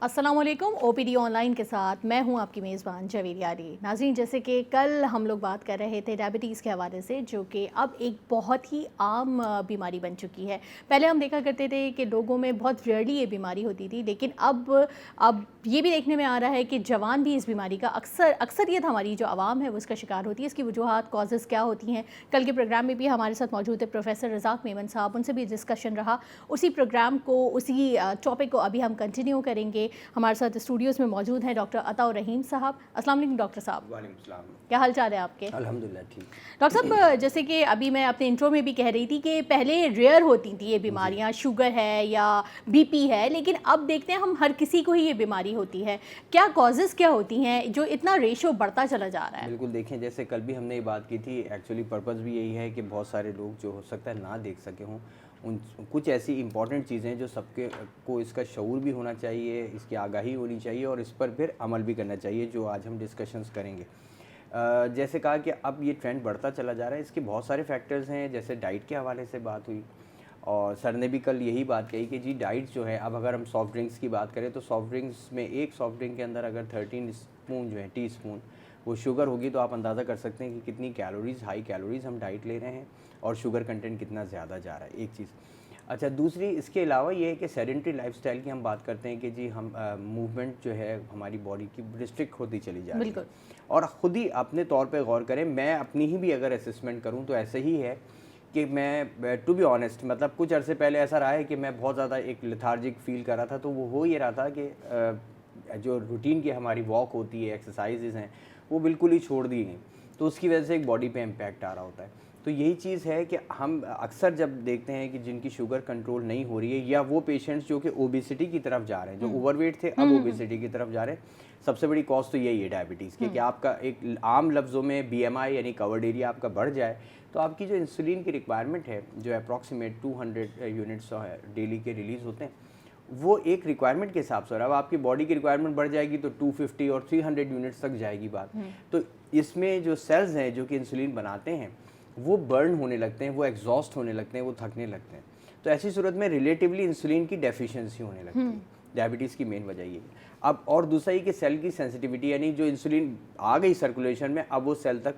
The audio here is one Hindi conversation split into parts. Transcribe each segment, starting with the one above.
अस्सलाम वालेकुम। ओपीडी ऑनलाइन के साथ मैं हूं आपकी मेज़बान जवेद यारी। नाज़रीन, जैसे कि कल हम लोग बात कर रहे थे डायबिटीज़ के हवाले से, जो कि अब एक बहुत ही आम बीमारी बन चुकी है। पहले हम देखा करते थे कि लोगों में बहुत रेयरली ये बीमारी होती थी, लेकिन अब ये भी देखने में आ रहा है कि जवान भी इस बीमारी का अक्सरियत हमारी जो आवाम है वो इसका शिकार होती है। इसकी वजूहात, कॉजेज़ क्या होती हैं। कल के प्रोग्राम में भी हमारे साथ मौजूद है प्रोफेसर रज़ाक मेमन साहब, उनसे भी डिस्कशन रहा। उसी प्रोग्राम को, उसी टॉपिक को अभी हम कंटिन्यू करेंगे। हमारे साथ स्टूडियोज़ में मौजूद हैं डॉक्टर अता रहीम साहब। अस्सलाम वालेकुम डॉक्टर साहब। वालेकुम सलाम। क्या हाल चाल है आपके? अल्हम्दुलिल्लाह ठीक। डॉक्टर साहब, जैसे कि अभी मैं अपने इंट्रो में भी कह रही थी कि पहले रेयर होती थी ये बीमारियां, शुगर है या बीपी है, लेकिन अब देखते हैं हम हर किसी को ही ये बीमारी होती है। क्या कॉजेज़ क्या होती हैं जो इतना रेशो बढ़ता चला जा रहा है? बिल्कुल, देखें जैसे कल भी हमने ये बात की थी, एक्चुअली पर्पस भी यही है कि बहुत सारे लोग जो हो सकता है ना देख सके हों, उन कुछ ऐसी इंपॉर्टेंट चीज़ें हैं जो सबके को इसका शऊर भी होना चाहिए, इसकी आगाही होनी चाहिए और इस पर फिर अमल भी करना चाहिए, जो आज हम डिस्कशंस करेंगे। जैसे कहा कि अब ये ट्रेंड बढ़ता चला जा रहा है, इसके बहुत सारे फैक्टर्स हैं। जैसे डाइट के हवाले से बात हुई और सर ने भी कल यही बात कही कि जी डाइट जो है, अब अगर हम सॉफ्ट ड्रिंक्स की बात करें तो सॉफ्ट ड्रिंक्स में एक सॉफ्ट ड्रिंक के अंदर अगर 13 स्पून जो है, टी स्पून वो शुगर होगी, तो आप अंदाज़ा कर सकते हैं कि कितनी कैलोरीज़, हाई कैलोरीज़ हम डाइट ले रहे हैं और शुगर कंटेंट कितना ज़्यादा जा रहा है, एक चीज़। अच्छा, दूसरी इसके अलावा ये है कि सेडेंटरी लाइफस्टाइल की हम बात करते हैं कि जी हम मूवमेंट जो है हमारी बॉडी की रिस्ट्रिक्ट होती चली जा रही है और ख़ुद ही अपने तौर पे गौर करें। मैं अपनी ही भी अगर असेसमेंट करूं तो ऐसे ही है कि मैं टू बी ऑनेस्ट, मतलब कुछ अरसे पहले ऐसा रहा है कि मैं बहुत ज़्यादा एक लेथार्जिक फील कर रहा था। तो वो हो ये रहा था कि जो रूटीन की हमारी वॉक होती है, एक्सरसाइजेज़ हैं, वो बिल्कुल ही छोड़ दी गई। तो उसकी वजह से एक बॉडी पे इम्पैक्ट आ रहा होता है। तो यही चीज़ है कि हम अक्सर जब देखते हैं कि जिनकी शुगर कंट्रोल नहीं हो रही है या वो पेशेंट्स जो कि ओबेसिटी की तरफ जा रहे हैं, जो ओवरवेट थे अब ओबेसिटी की तरफ जा रहे हैं, सबसे बड़ी कॉज तो यही है डायबिटीज़ की कि आपका एक आम लफ्ज़ों में बीएमआई यानी कवर्ड एरिया आपका बढ़ जाए तो आपकी जो इंसुलिन की रिक्वायरमेंट है, जो अप्रॉक्सीमेट 200 यूनिट्स डेली के रिलीज़ होते हैं, वो एक रिक्वायरमेंट के हिसाब से, अब आपकी बॉडी की रिक्वायरमेंट बढ़ जाएगी तो 250 और 300 यूनिट्स तक जाएगी बात। तो इसमें जो सेल्स हैं जो कि इंसुलिन बनाते हैं वो बर्न होने लगते हैं, वो एग्जॉस्ट होने लगते हैं, वो थकने लगते हैं। तो ऐसी सूरत में रिलेटिवली इंसुलिन की डेफिशिएंसी होने लगती है। डायबिटीज़ की मेन वजह ये है। अब और दूसरा ये कि सेल की सेंसिटिविटी, यानी जो इंसुलिन आ गई सर्कुलेशन में, अब वो सेल तक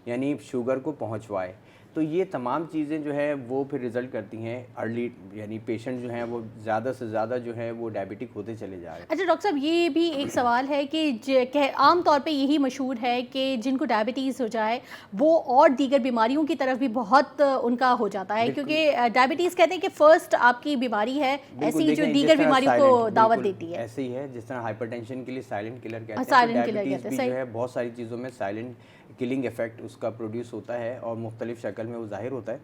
यानी शुगर को पहुंचवाए। तो ये तमाम चीज़ें जो है वो फिर रिज़ल्ट करती हैं अर्ली, यानी पेशेंट जो हैं वो ज़्यादा से ज़्यादा जो है वो डायबिटिक होते चले जा रहे हैं। अच्छा डॉक्टर साहब, ये भी एक सवाल है कि आम तौर पे यही मशहूर है कि जिनको डायबिटीज़ हो जाए वो और दीगर बीमारियों की तरफ भी बहुत उनका हो जाता है, क्योंकि डायबिटीज़ कहते हैं कि फ़र्स्ट आपकी बीमारी है, ऐसी जो दीगर बीमारियों को दावत देती है। ऐसे ही है जिस तरह हाइपरटेंशन के लिए साइलेंट किलर कहते हैं, साइलेंट तो किलर डायबिटीज़ कहते भी हैं, जो है बहुत सारी चीज़ों में साइलेंट किलिंग इफेक्ट उसका प्रोड्यूस होता है और मुख्तलिफ शक्ल में वो जाहिर होता है।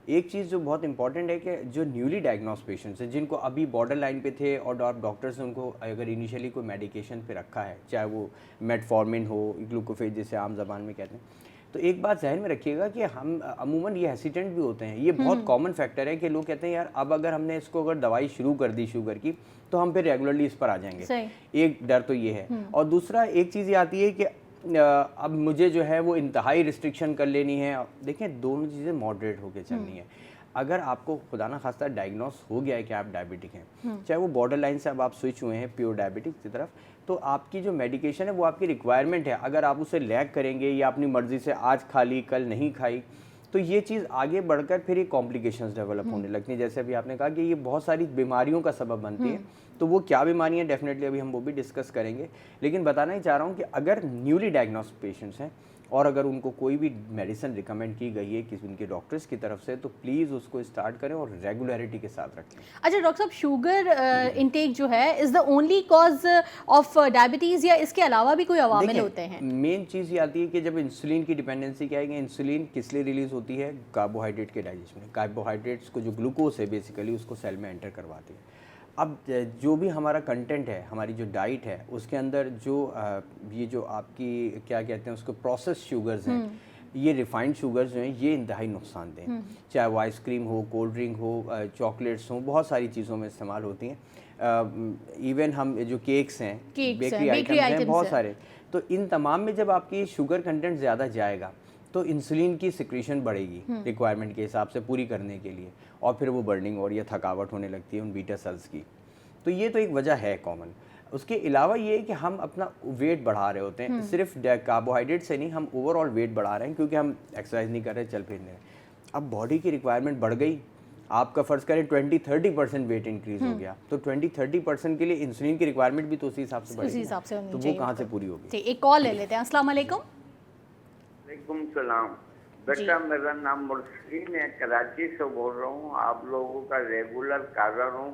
एक चीज़ जो बहुत इंपॉर्टेंट है कि जो न्यूली डायग्नोस पेशेंट्स हैं, जिनको अभी बॉर्डर लाइन पे थे और डॉक्टर्स ने उनको अगर इनिशियली कोई मेडिकेशन पे रखा है, चाहे वो मेटफॉर्मिन हो, ग्लूकोफेज जिसे आम ज़बान में कहते हैं, तो एक बात जहन में रखिएगा कि हम अमूमन ये हेसिटेंट भी होते हैं। ये बहुत कॉमन फैक्टर है कि लोग कहते हैं यार अब अगर हमने इसको अगर दवाई शुरू कर दी शुगर की तो हम फिर रेगुलरली इस पर आ जाएंगे। एक डर तो ये है और दूसरा एक चीज़ ये आती है कि अब मुझे जो है वो इंतहाई रिस्ट्रिक्शन कर लेनी है। देखें, दोनों चीज़ें मॉडरेट होकर चलनी है। अगर आपको खुदा ना खास्ता डायग्नोस हो गया है कि आप डायबिटिक हैं, चाहे वो बॉर्डर लाइन से अब आप स्विच हुए हैं प्योर डायबिटिक की तरफ, तो आपकी जो मेडिकेशन है वो आपकी रिक्वायरमेंट है। अगर आप उसे लैग करेंगे या अपनी मर्ज़ी से आज खा ली कल नहीं खाई, तो ये चीज़ आगे बढ़कर फिर ये कॉम्प्लिकेशंस डेवलप होने लगती हैं। जैसे अभी आपने कहा कि ये बहुत सारी बीमारियों का सबब बनती है, तो वो क्या बीमारियां डेफिनेटली अभी हम वो भी डिस्कस करेंगे। लेकिन बताना ही चाह रहा हूँ कि अगर न्यूली डायग्नोस्ड पेशेंट्स हैं और अगर उनको कोई भी मेडिसिन रिकमेंड की गई है किसी उनके डॉक्टर्स की तरफ से, तो प्लीज़ उसको स्टार्ट करें और रेगुलरिटी के साथ रखें। अच्छा डॉक्टर साहब, शुगर इंटेक जो है is the only cause of diabetes या इसके अलावा भी कोई अवामिल होते हैं? मेन चीज़ ये आती है कि जब इंसुलिन की डिपेंडेंसी क्या है कि इंसुलिन किस लिए रिलीज़ होती है, कार्बोहाइड्रेट के डाइजेशन में। कार्बोहाइड्रेट्स को जो ग्लूकोज है बेसिकली उसको सेल में एंटर करवाती है। अब जो भी हमारा कंटेंट है, हमारी जो डाइट है, उसके अंदर जो ये जो आपकी क्या कहते हैं उसको प्रोसेस शुगर्स हैं, ये रिफाइंड शुगर्स जो हैं ये इंतहाई नुकसानदेह हैं। चाहे वो आइसक्रीम हो, कोल्ड ड्रिंक हो, चॉकलेट्स हो, बहुत सारी चीज़ों में इस्तेमाल होती हैं। इवन हम जो केक्स हैं, बेकरी आइटम्स हैं बहुत सारे, तो इन तमाम में जब आपकी शुगर कंटेंट ज़्यादा जाएगा तो इंसुलिन की सिक्रीशन बढ़ेगी रिक्वायरमेंट के हिसाब से पूरी करने के लिए, और फिर वो बर्निंग और ये थकावट होने लगती है उन बीटा सेल्स की। तो ये तो एक वजह है कॉमन। उसके अलावा ये है कि हम अपना वेट बढ़ा रहे होते हैं, सिर्फ कार्बोहाइड्रेट से नहीं, हम ओवरऑल वेट बढ़ा रहे हैं क्योंकि हम एक्सरसाइज नहीं कर रहे, चल फिर नहीं रहे। अब बॉडी की रिक्वायरमेंट बढ़ गई, आपका फ़र्ज़ करें 20-30% वेट इंक्रीज हो गया, तो 20-30% के लिए इंसुलिन की रिक्वायरमेंट भी तो उसी हिसाब से बढ़ेगी, तो वो कहाँ से पूरी होगी। एक कॉल ले लेते हैं। अस्सलाम वालेकुम। वालेकुम सलाम बेटा, मेरा नाम मुर्शीद, मैं कराची से बोल रहा हूँ। आप लोगों का रेगुलर कागर हूँ।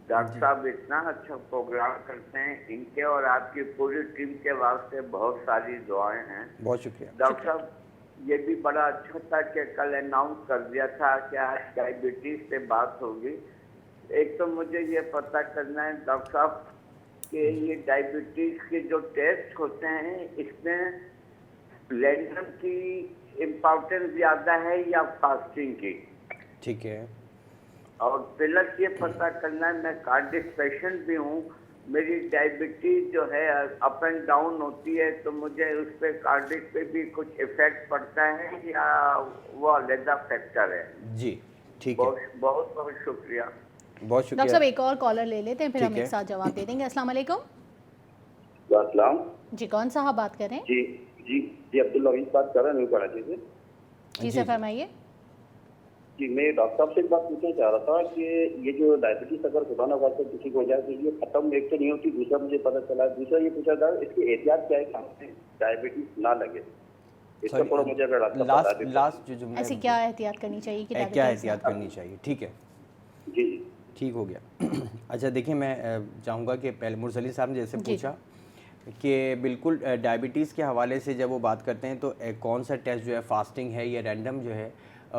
डॉक्टर साहब इतना अच्छा प्रोग्राम करते हैं, इनके और आपकी पूरी टीम के वास्ते बहुत सारी दुआएं हैं। बहुत शुक्रिया डॉक्टर साहब, ये भी बड़ा अच्छा था कि कल अनाउंस कर दिया था कि आज डायबिटीज से बात होगी। एक तो मुझे ये पता करना है डॉक्टर साहब कि ये डायबिटीज के जो टेस्ट होते हैं इसमें रैंडम की इम्पोर्टेंस ज़्यादा है या फास्टिंग की? ठीक है। और प्लस ये पता करना है, मैं कार्डियक पेशेंट भी हूँ, मेरी डायबिटीज जो है अप एंड डाउन होती है, तो मुझे उस पर कार्डियक पे भी कुछ इफेक्ट पड़ता है या वो अलग फैक्टर है? जी ठीक है, बहुत बहुत शुक्रिया। बहुत शुक्रिया डॉक्टर साहब। एक और कॉलर ले लेते हैं, फिर हम ठीक एक है। साथ जवाब दे देंगे। अस्सलाम वालेकुम। अस्सलाम जी, कौन साहब बात कर रहे हैं? जी जी जी अब्दुल हमीद बात कर रहा हूँ कराची से। जी सर, फरमाइए। जी, मैं डॉक्टर साहब से एक बात पूछना चाह रहा था कि ये जो डायबिटीज अगर खुदा न खास्ता किसी को हो जाए तो ये खत्म एक तो नहीं होती, दूसरा मुझे पता चला, दूसरा ये पूछा था इसकी एहतियात क्या है कि हमसे डायबिटीज ना लगे, इसका थोड़ा मुझे अगर डॉक्टर साहब बता दें। लास्ट जो जुमला ऐसी क्या एहतियात करनी चाहिए कि क्या डायबिटीज एहतियात करनी चाहिए? ठीक है, जी ठीक हो गया। अच्छा देखिए, मैं चाहूँगा कि पहले मुरसली साहब ने जैसे पूछा कि बिल्कुल डायबिटीज़ के हवाले से जब वो बात करते हैं तो कौन सा टेस्ट जो है फास्टिंग है या रैंडम जो है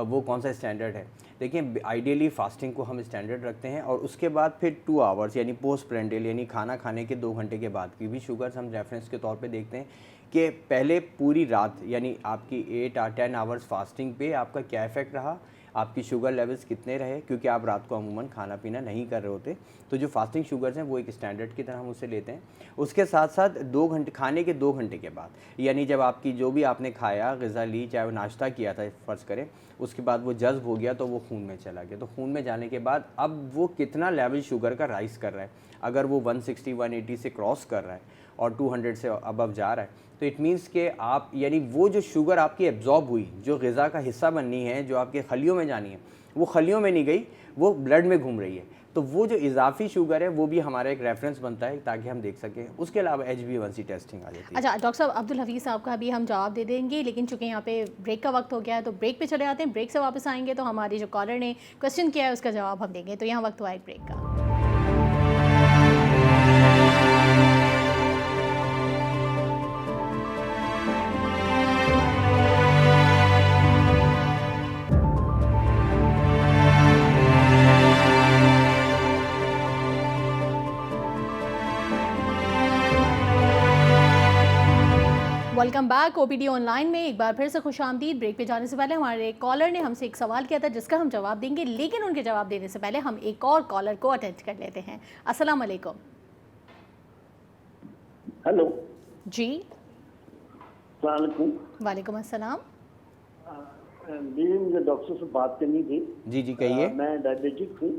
वो कौन सा स्टैंडर्ड है। देखिए आइडियली फास्टिंग को हम स्टैंडर्ड रखते हैं और उसके बाद फिर 2 आवर्स यानी पोस्ट प्रेंडियल यानी खाना खाने के 2 घंटे के बाद की भी शुगर्स हम रेफरेंस के तौर पे देखते हैं कि पहले पूरी रात यानी आपकी 8 और 10 आवर्स फास्टिंग पे आपका क्या इफेक्ट रहा, आपकी शुगर लेवल्स कितने रहे, क्योंकि आप रात को अमूमन खाना पीना नहीं कर रहे होते, तो जो फास्टिंग शुगर्स हैं वो एक स्टैंडर्ड की तरह हम उसे लेते हैं। उसके साथ साथ 2 घंटे खाने के 2 घंटे के बाद यानी जब आपकी जो भी आपने खाया ग़िज़ा ली, चाहे वो नाश्ता किया था फ़र्ज़ करें, उसके बाद वो जज़्ब हो गया तो वो खून में चला गया, तो खून में जाने के बाद अब वो कितना लेवल शुगर का राइज़ कर रहा है, अगर वो 160-180 से क्रॉस कर रहा है और 200 से अबव जा रहा है, तो इट मीन्स कि आप यानी वो जो शुगर आपकी एब्जॉर्ब हुई, जो ग़िज़ा का हिस्सा बननी है, जो आपके खलियों में जानी है, वो खलियों में नहीं गई, वो ब्लड में घूम रही है, तो वो जो इजाफी शुगर है वो भी हमारा एक रेफरेंस बनता है ताकि हम देख सकें। उसके अलावा HbA1c टेस्टिंग आ जाती है। अच्छा डॉक्टर साहब, अब्दुल हफीज़ साहब का भी हम जवाब दे देंगे, लेकिन चूंकि यहाँ पे ब्रेक का वक्त हो गया है तो ब्रेक पे चले जाते हैं। ब्रेक से वापस आएंगे तो हमारे जो कॉलर ने क्वेश्चन किया है उसका जवाब हम देंगे। तो यहाँ वक्त हुआ एक ब्रेक का। वेलकम बैक OPD ऑनलाइन में एक बार फिर से खुशामदीद। ब्रेक पे जाने से पहले हमारे कॉलर ने हमसे एक सवाल किया था जिसका हम जवाब देंगे, लेकिन उनके जवाब देने से पहले हम एक और कॉलर को अटेंड कर लेते हैं। अस्सलाम वालेकुम। हेलो जी वालेकुम। वालेकुम अस्सलाम। जी, मुझे डॉक्टर से बात करनी थी। जी कहिए। मैं डायबिटिक हूँ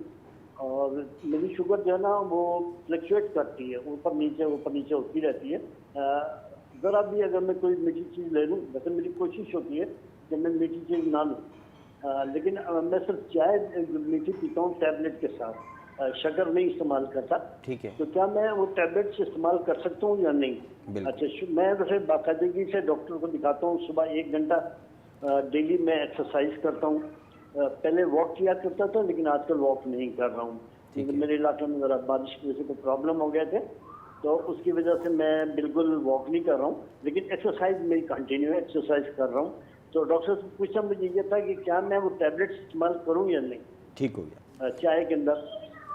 और मेरी शुगर जो है ना वो फ्लक्चुएट करती है, ऊपर नीचे होती रहती है। ज़रा भी अगर मैं कोई मीठी चीज़ ले लूँ, वैसे मेरी कोशिश होती है कि मैं मीठी चीज़ ना लूँ, लेकिन मैं सिर्फ चाय मीठी पीता हूँ टैबलेट के साथ, शक्कर नहीं इस्तेमाल करता। ठीक है, तो क्या मैं वो टैबलेट्स इस्तेमाल कर सकता हूँ या नहीं? बिल्कुल। अच्छा, मैं वैसे बाकायदगी से डॉक्टर को दिखाता हूँ, सुबह 1 घंटा डेली मैं एक्सरसाइज करता हूँ। पहले वॉक किया करता था लेकिन आजकल वॉक नहीं कर रहा हूँ, क्योंकि मेरे इलाके में ज़रा बारिश की वजह से कोई प्रॉब्लम हो गए थे, तो उसकी वजह से मैं बिल्कुल वॉक नहीं कर रहा हूँ, लेकिन एक्सरसाइज मेरी कंटिन्यू है, एक्सरसाइज कर रहा हूँ। तो डॉक्टर से पूछा मुझे ये था कि क्या मैं वो टैबलेट इस्तेमाल करूँ या नहीं? ठीक हो गया। चाय के अंदर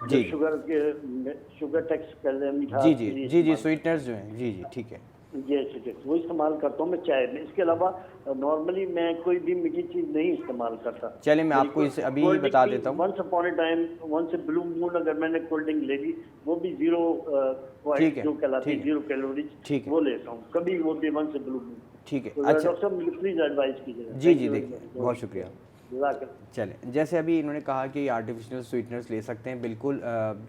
जी। शुगर टैक्स कर ले, मीठा जी स्वीटनर्स जो हैं। जी ठीक है। जी अच्छा, वो इस्तेमाल करता हूँ मैं चाय में। इसके अलावा नॉर्मली मैं कोई भी मीठी चीज़ नहीं इस्तेमाल करता। चलिए मैं आपको इसे अभी बता देता हूँ। Once upon a time, once a blue moon अगर मैंने कोल्ड ड्रिंक ले ली, वो भी 0 ठीक है, जो कहलाती है 0 कैलोरीज, ठीक है, वो लेता हूँ कभी, वो भी वंस ए ब्लू मून। ठीक है। तो अच्छा डॉक्टर साहब मुझे प्लीज एडवाइस कीजिएगा। जी देखिए, बहुत शुक्रिया। जज़ाकल्लाह। चलें, जैसे अभी इन्होंने कहा कि आर्टिफिशियल स्वीटनर्स ले सकते हैं, बिल्कुल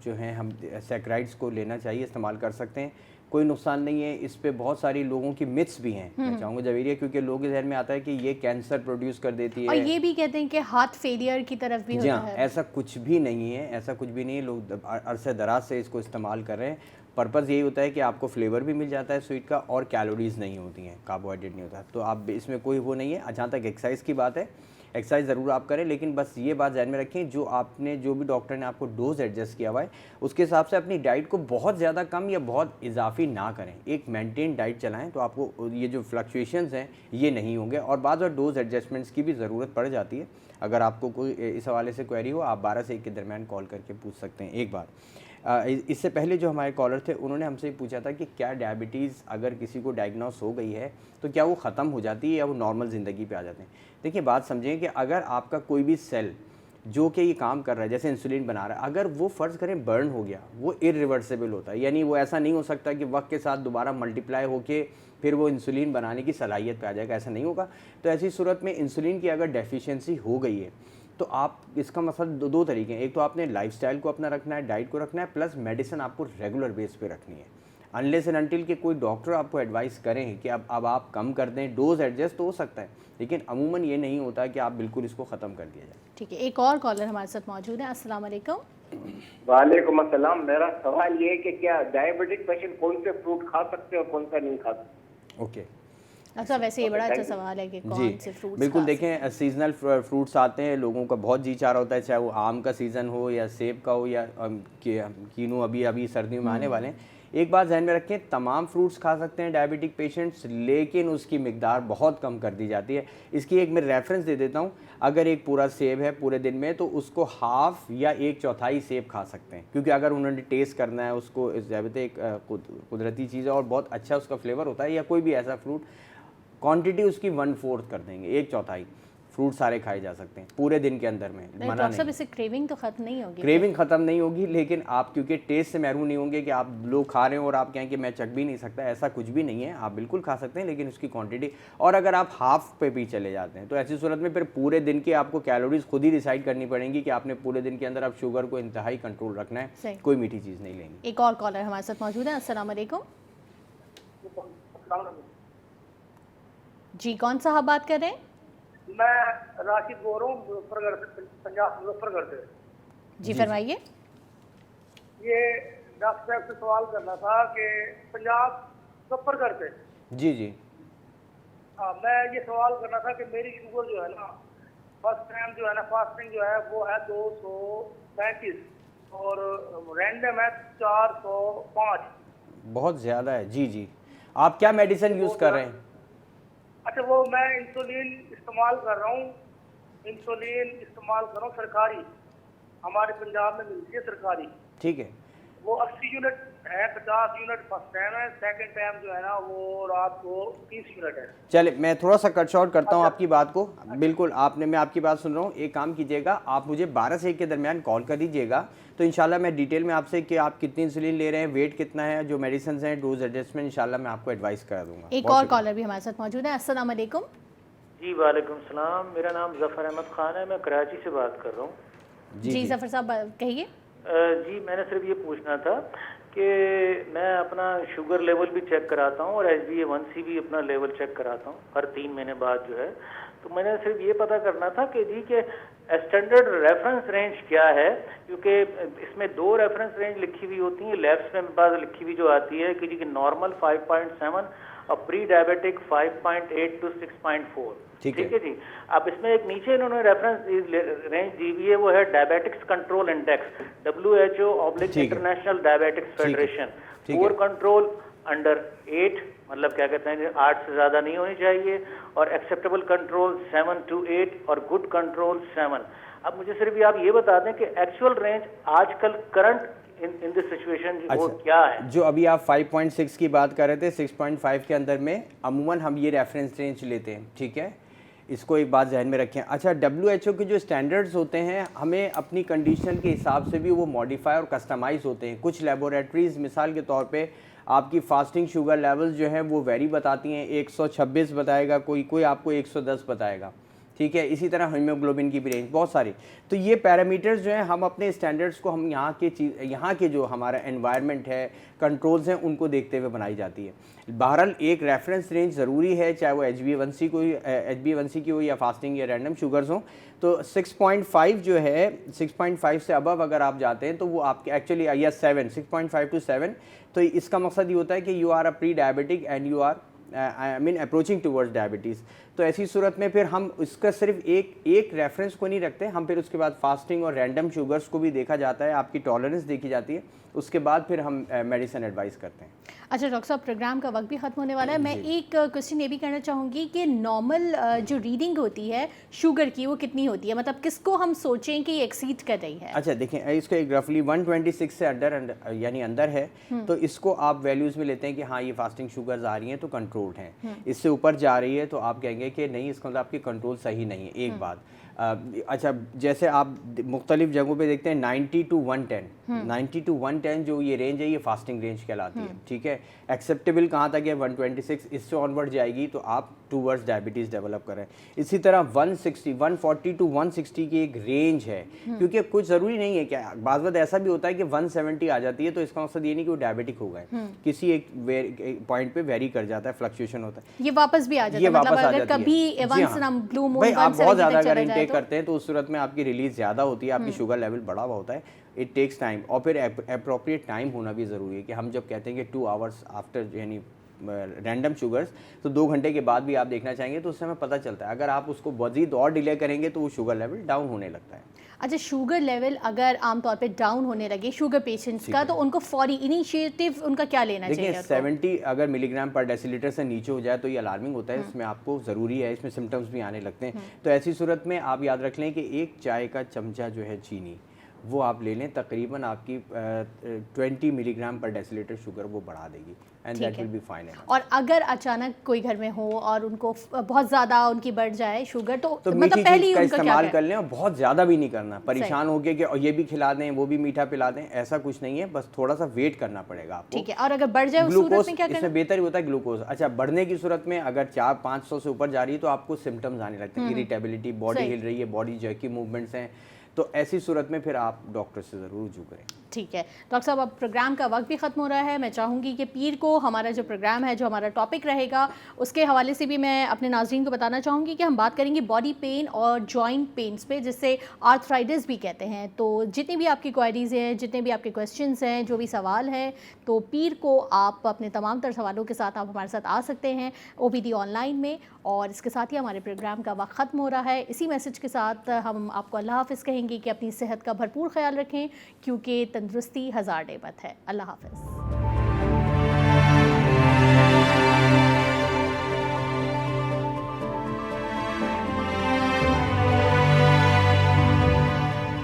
जो है हम सैकराइड्स को लेना चाहिए, इस्तेमाल कर सकते हैं, कोई नुकसान नहीं है। इस पे बहुत सारी लोगों की मिथ्स भी हैं, मैं चाहूँगा जवेरिया, क्योंकि लोगों के जहन में आता है कि ये कैंसर प्रोड्यूस कर देती और है। ये भी कहते हैं कि हार्ट फेलियर की तरफ भी जी होता हाँ, है। ऐसा कुछ भी नहीं है, ऐसा कुछ भी नहीं है। लोग अरसे दराज से इसको इस्तेमाल कर रहे हैं। पर्पज़ यही होता है कि आपको फ्लेवर भी मिल जाता है स्वीट का, और कैलोरीज़ नहीं होती हैं, कार्बोहाइड्रेट नहीं होता। तो आप इसमें कोई वो नहीं है। जहाँ तक एक्सरसाइज की बात है, एक्सरसाइज ज़रूर आप करें, लेकिन बस ये बात ध्यान में रखें, जो भी डॉक्टर ने आपको डोज एडजस्ट किया हुआ है, उसके हिसाब से अपनी डाइट को बहुत ज़्यादा कम या बहुत इजाफी ना करें। एक मेंटेन डाइट चलाएं, तो आपको ये जो फ्लक्चुएशंस हैं ये नहीं होंगे। और बाद और डोज एडजस्टमेंट्स की भी ज़रूरत पड़ जाती है। अगर आपको कोई इस हवाले से क्वेरी हो, आप 12 से 1 के दरमियान कॉल करके पूछ सकते हैं। एक बात, इससे पहले जो हमारे कॉलर थे, उन्होंने हमसे पूछा था कि क्या डायबिटीज़ अगर किसी को डायग्नोस हो गई है तो क्या वो ख़त्म हो जाती है या वो नॉर्मल ज़िंदगी पे आ जाते हैं। देखिए, बात समझें कि अगर आपका कोई भी सेल जो कि ये काम कर रहा है, जैसे इंसुलिन बना रहा है, अगर वो फ़र्ज़ करें बर्न हो गया, वो इरिवर्सिबल होता है। यानी वो ऐसा नहीं हो सकता कि वक्त के साथ दोबारा मल्टीप्लाई होके फिर वो इंसुलिन बनाने की सलाहियत पे आ जाएगा, ऐसा नहीं होगा। तो ऐसी सूरत में इंसुलिन की अगर डेफिशिएंसी हो गई है, तो आप इसका मतलब दो तरीके हैं। एक तो आपने लाइफस्टाइल को अपना रखना है, डाइट को रखना है, प्लस मेडिसिन आपको रेगुलर बेस पे रखनी है। अनलेस एंड अनटिल के कोई डॉक्टर आपको एडवाइस करें कि अब आप कम कर दें, डोज एडजस्ट तो हो सकता है, लेकिन अमूमन ये नहीं होता कि आप बिल्कुल इसको ख़त्म कर दिया जाए। ठीक है, एक और कॉलर हमारे साथ मौजूद है। अस्सलाम वालेकुम। वालेकुम अस्सलाम। मेरा सवाल ये है कि क्या डायबिटिक पेशेंट कौन से फ्रूट खा सकते हैं और कौन सा नहीं खा सकते? ओके अच्छा, वैसे ये बड़ा अच्छा सवाल है कि कौन से फ्रूट्स बिल्कुल। देखें, सीजनल फ्रूट्स आते हैं, लोगों का बहुत जी चाह रहा होता है, चाहे वो आम का सीज़न हो या सेब का हो या कीनू अभी सर्दियों में आने वाले हैं। एक बात ध्यान में रखें, तमाम फ्रूट्स खा सकते हैं डायबिटिक पेशेंट्स, लेकिन उसकी मिकदार बहुत कम कर दी जाती है। इसकी एक मैं रेफरेंस दे देता हूँ। अगर एक पूरा सेब है पूरे दिन में, तो उसको हाफ या 1/4 सेब खा सकते हैं, क्योंकि अगर उन्होंने टेस्ट करना है उसको, ज़ाबिते एक कुदरती चीज़ है और बहुत अच्छा उसका फ्लेवर होता है। या कोई भी ऐसा फ्रूट, क्वांटिटी उसकी 1/4 कर देंगे, 1/4 फ्रूट सारे खाए जा सकते हैं पूरे दिन के अंदर में। मना नहीं, इससे क्रेविंग तो खत्म नहीं होगी। क्रेविंग ख़त्म नहीं होगी, लेकिन आप क्योंकि टेस्ट से महरूम नहीं होंगे कि आप लोग खा रहे हो और आप कहें कि मैं चख भी नहीं सकता, ऐसा कुछ भी नहीं है। आप बिल्कुल खा सकते हैं, लेकिन उसकी क्वांटिटी। और अगर आप हाफ पे भी चले जाते हैं, तो ऐसी सूरत में फिर पूरे दिन की आपको कैलोरीज खुद ही डिसाइड करनी पड़ेंगी कि आपने पूरे दिन के अंदर आप शुगर को इंतहाई कंट्रोल रखना है, कोई मीठी चीज़ नहीं लेंगे। एक और कॉलर हमारे साथ मौजूद है। अस्सलाम वालेकुम जी, कौन सा आप बात कर रहे हैं? मैं राशिद बोल रहा हूँ, मुजफ्फरगढ़ से, पंजाब मुजफ्फरगढ़ से। जी फरमाइए। ये डॉक्टर साहब से सवाल करना था कि पंजाब मुजफ्फरगढ़ से। जी हाँ, मैं ये सवाल करना था कि मेरी शुगर जो है ना, फर्स्ट टाइम जो है ना, फास्टिंग जो है वो है 235 और रैंडम है 405। बहुत ज़्यादा है। जी आप क्या मेडिसिन यूज़ कर रहे हैं? अच्छा, वो मैं इंसुलिन इस्तेमाल कर रहा हूँ, सरकारी, हमारे पंजाब में मिलती है सरकारी। ठीक है, वो 80 यूनिट है, 50 यूनिट फर्स्ट टाइम है, सेकंड टाइम जो है ना वो रात को 30 यूनिट है। चले, मैं थोड़ा सा कट शॉर्ट करता हूँ आपकी बात को। बिल्कुल, मैं आपकी बात सुन रहा हूँ। एक काम कीजिएगा, आप मुझे 12 से 1 के दरमियान कॉल कर दीजिएगा, तो इंशाल्लाह मैं डिटेल में आपसे कि आप कितनी इंसुलिन ले रहे हैं, वेट कितना है, जो मेडिसिन हैं, डोज एडजस्टमेंट, इंशाल्लाह मैं आपको एडवाइस करा दूंगा। एक और कॉलर भी हमारे साथ मौजूद है। अस्सलाम वालेकुम। जी वालेकुम सलाम। मेरा नाम जफ़र अहमद खान है, मैं कराची से बात कर रहा हूँ। जी जफ़र साहब कहिए। जी, मैंने सिर्फ ये पूछना था कि मैं अपना शुगर लेवल भी चेक कराता हूँ और HbA1c भी अपना लेवल चेक कराता हूँ हर 3 महीने बाद जो है। तो मैंने सिर्फ ये पता करना था कि जी के स्टैंडर्ड रेफरेंस रेंज क्या है, क्योंकि इसमें 2 रेफरेंस रेंज लिखी हुई होती हैं। लेफ्ट में बाद लिखी हुई जो आती है कि जी कि नॉर्मल 5.7 और प्री डायबिटिक 5.8 to 6.4। ठीक है जी। अब इसमें एक नीचे इन्होंने रेफरेंस रेंज दी हुई है, वो है diabetics control index, WHO/ international diabetics federation. Poor control under 8, मतलब क्या कहते हैं 8 से ज़्यादा नहीं होनी चाहिए, और एक्सेप्टेबल कंट्रोल 7 to 8 और गुड कंट्रोल 7। अब मुझे सिर्फ आप ये बता दें कि एक्चुअल रेंज आजकल करंट इन दिस सिचुएशन वो क्या है? जो अभी आप 5.6 की बात कर रहे थे, 6.5 के अंदर में अमूमन हम ये रेफरेंस रेंज लेते हैं। ठीक है, इसको एक बात ध्यान में रखें। अच्छा, WHO के जो स्टैंडर्ड्स होते हैं, हमें अपनी कंडीशन के हिसाब से भी वो मॉडिफाई और कस्टमाइज होते हैं। कुछ लेबोरेटरीज मिसाल के तौर पे आपकी फास्टिंग शुगर लेवल्स जो हैं वो वेरी बताती हैं, 126 बताएगा, कोई आपको 110 बताएगा। ठीक है। इसी तरह हीमोग्लोबिन की भी रेंज, बहुत सारी। तो ये पैरामीटर्स जो हैं हम अपने स्टैंडर्ड्स को हम यहाँ के जो हमारा एनवायरनमेंट है, कंट्रोल्स हैं, उनको देखते हुए बनाई जाती है। बहरहाल एक रेफरेंस रेंज ज़रूरी है, चाहे वो HbA1c की हो या फास्टिंग या रैंडम शुगर्स हो। तो 6.5 जो है, 6.5 से अबव अगर आप जाते हैं तो वो आपके एक्चुअली या 6.5 to 7, तो इसका मकसद ये होता है कि you are a pre diabetic and you are approaching towards diabetes. तो ऐसी सूरत में फिर हम इसका सिर्फ एक रेफरेंस को नहीं रखते, हम फिर उसके बाद फास्टिंग और रैंडम शुगर्स को भी देखा जाता है, आपकी टॉलरेंस देखी जाती है, उसके बाद फिर हम मेडिसिन एडवाइस करते हैं। अच्छा डॉक्टर साहब, प्रोग्राम का वक्त भी ख़त्म होने वाला है। मैं एक क्वेश्चन ये भी करना चाहूँगी कि नॉर्मल जो रीडिंग होती है शुगर की वो कितनी होती है, मतलब किसको हम सोचें कि एक्सीड कर रही है? अच्छा देखें, इसको एक रफली 126 से यानी अंदर है, तो इसको आप वैल्यूज़ में लेते हैं कि हाँ ये फास्टिंग शुगर्स आ रही हैं तो कंट्रोल्ड हैं। इससे ऊपर जा रही है तो आप कहेंगे कि नहीं, इसका मतलब आपकी कंट्रोल सही नहीं है। एक बात अच्छा, जैसे आप मुख्तलिफ जगहों पे देखते हैं 90 to 110 जो ये रेंज है, ये फास्टिंग रेंज कहलाती है, ठीक है। एक्सेप्टेबल कहाँ तक है? 126, इससे ऑनवर्ड जाएगी तो आप टूवर्ड्स डायबिटीज़ डेवलप करें। इसी तरह 140 to 160 की एक रेंज है, क्योंकि कुछ ज़रूरी नहीं है, क्या बाज़ वक़्त ऐसा भी होता है कि 170 आ जाती है तो इसका मकसद ये नहीं कि वो डायबिटिक हो गए, किसी एक पॉइंट पे वेरी कर जाता है, फ्लक्चुएशन होता है, ये वापस भी आ जाता है। मतलब अगर कभी ब्लू मून भाई आप बहुत ज़्यादा अगर इनटेक करते हैं तो उस सूरत में आपकी रिलीज ज़्यादा होती है, आपकी शुगर लेवल बढ़ा हुआ होता है, इट टेक्स टाइम। और फिर अप्रोप्रिएट टाइम होना भी ज़रूरी है कि हम जब कहते हैं कि 2 आवर्स आफ्टर यानी रैंडम शुगर्स, तो 2 घंटे के बाद भी आप देखना चाहेंगे तो उससे हमें पता चलता है। अगर आप उसको मज़ीद और डिले करेंगे तो वो शुगर लेवल डाउन होने लगता है। अच्छा, शुगर लेवल अगर आमतौर पे डाउन होने लगे शुगर पेशेंट्स का, तो उनको फौरी इनिशिएटिव उनका क्या लेना चाहिए? देखिए 70 अगर मिलीग्राम पर डेसीलीटर से नीचे हो जाए तो ये अलार्मिंग होता है, इसमें आपको ज़रूरी है, इसमें सिम्टम्स भी आने लगते हैं। तो ऐसी सूरत में आप याद रख लें कि एक चाय का चमचा जो है चीनी, वो आप ले लें, तकरीबन आपकी 20 मिलीग्राम पर डेसीलीटर शुगर वो बढ़ा देगी, and that will be fine. और अगर अचानक कोई घर में हो और उनको बहुत ज़्यादा उनकी बढ़ जाए शुगर, तो मतलब पहले ही उनका इस्तेमाल कर लें, और बहुत ज़्यादा भी नहीं करना, परेशान हो गए कि और ये भी खिला दें वो भी मीठा पिला दें, ऐसा कुछ नहीं है, बस थोड़ा सा वेट करना पड़ेगा आपको। ठीक है। और अगर बढ़ जाए उस सूरत में क्या करना? इसमें बेहतर होता है ग्लूकोज। अच्छा, बढ़ने की सूरत में अगर 400-500 से ऊपर जा रही है तो आपको सिम्टम्स आने लगते हैं, इरिटेबिलिटी, बॉडी हिल रही है, बॉडी जर्की मूवमेंट्स हैं, तो ऐसी सूरत में फिर आप डॉक्टर से ज़रूर रुजू करें। ठीक है डॉक्टर साहब, अब प्रोग्राम का वक्त भी ख़त्म हो रहा है। मैं चाहूँगी कि पीर को हमारा जो प्रोग्राम है, जो हमारा टॉपिक रहेगा, उसके हवाले से भी मैं अपने नाज़रीन को बताना चाहूँगी कि हम बात करेंगे बॉडी पेन और जॉइंट पेन्स पे, जिससे आर्थराइटिस भी कहते हैं। तो जितनी भी आपकी क्वारीज़ हैं, जितने भी आपके क्वेश्चंस हैं, जो भी सवाल हैं, तो पीर को आप अपने तमाम तर सवालों के साथ आप हमारे साथ आ सकते हैं OPD ऑनलाइन में। और इसके साथ ही हमारे प्रोग्राम का वक्त ख़त्म हो रहा है। इसी मैसेज के साथ हम आपको अल्लाह हाफ़िज़ कहेंगे कि अपनी सेहत का भरपूर ख्याल रखें, क्योंकि तंदुरुस्ती हज़ार नेमत है। अल्लाह हाफ़िज़।